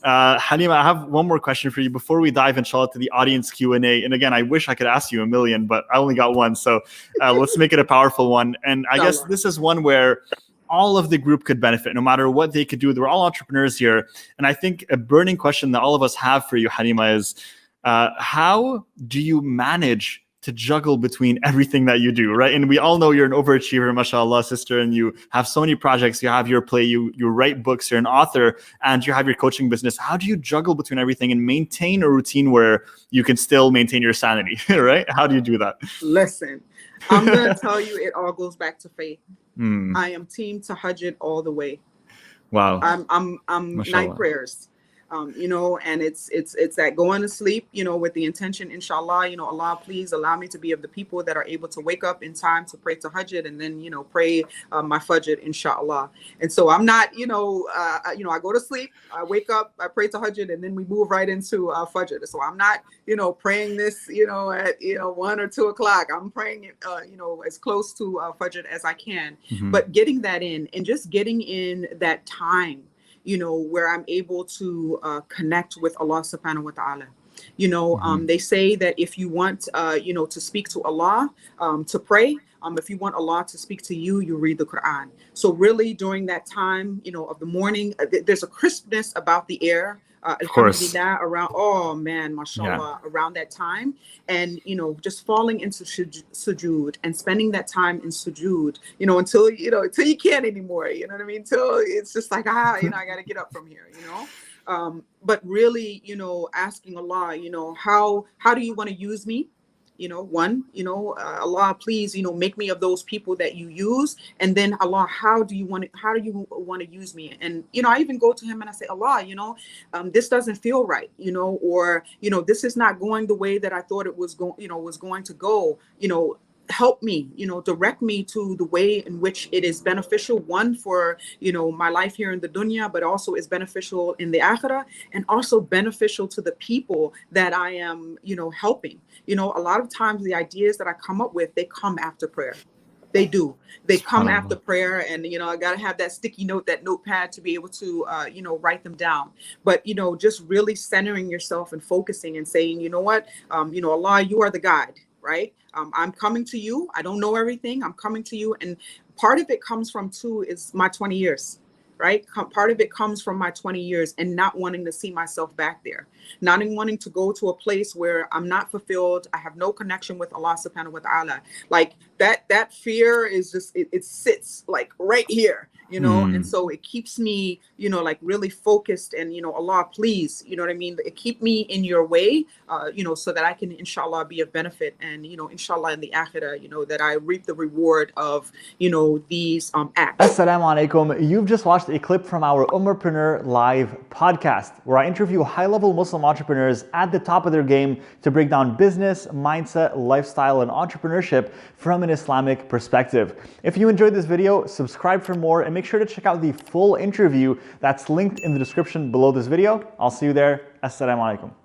Halima, I have one more question for you before we dive, inshallah, to the audience Q&A. And again, I wish I could ask you a million, but I only got one. So let's make it a powerful one. And I guess this is one where all of the group could benefit, no matter what they could do. We're all entrepreneurs here. And I think a burning question that all of us have for you, Halima, is how do you manage to juggle between everything that you do, right? And we all know you're an overachiever, mashallah, sister, and you have so many projects. You have your play, you write books, you're an author, and you have your coaching business. How do you juggle between everything and maintain a routine where you can still maintain your sanity, right? How do you do that? Listen, I'm going to tell you, it all goes back to faith. I am team tahajjud all the way. Wow. I'm night prayers. And it's that going to sleep, with the intention, inshallah, Allah, please allow me to be of the people that are able to wake up in time to pray tahajjud and then, pray my fajr, inshallah. And so I'm not, I go to sleep, I wake up, I pray tahajjud, and then we move right into fajr. So I'm not, praying this, at, 1 or 2 o'clock. I'm praying it, as close to fajr as I can, but getting that in and just getting in that time, where I'm able to connect with Allah subhanahu wa ta'ala. They say that if you want, to speak to Allah, to pray, if you want Allah to speak to you, you read the Quran. So really during that time, of the morning, there's a crispness about the air. Alhamdulillah, around, oh man, mashallah, around that time. And, just falling into sujood and spending that time in sujood, until you can't anymore, you know what I mean? Till it's just like, I got to get up from here, but really, asking Allah, how do you want to use me? Allah, please, make me of those people that you use. And then Allah, how do you want to use me? And, I even go to him and I say, Allah, this doesn't feel right, or, this is not going the way that I thought it was going to go, help me, direct me to the way in which it is beneficial, one, for, my life here in the dunya, but also is beneficial in the akhirah, and also beneficial to the people that I am, helping. A lot of times the ideas that I come up with, they come after prayer. They do. They come after prayer, and, I got to have that sticky note, that notepad to be able to, write them down. But, just really centering yourself and focusing and saying, you know what, Allah, you are the guide, right? I'm coming to you. I don't know everything. I'm coming to you. And part of it comes from, too, is my 20 years, right? Part of it comes from my 20 years and not wanting to see myself back there, not wanting to go to a place where I'm not fulfilled. I have no connection with Allah subhanahu wa ta'ala. Like that fear is just, it sits like right here, and so it keeps me, like really focused, and, Allah, please, what I mean? Keep me in your way, so that I can, inshallah, be of benefit, and, inshallah, in the akhirah, that I reap the reward of, these acts. Assalamu alaikum. You've just watched a clip from our Ummahpreneur Live Podcast, where I interview high-level Muslim entrepreneurs at the top of their game to break down business, mindset, lifestyle, and entrepreneurship from an Islamic perspective. If you enjoyed this video, subscribe for more, and make sure to check out the full interview that's linked in the description below this video. I'll see you there. Assalamu alaikum.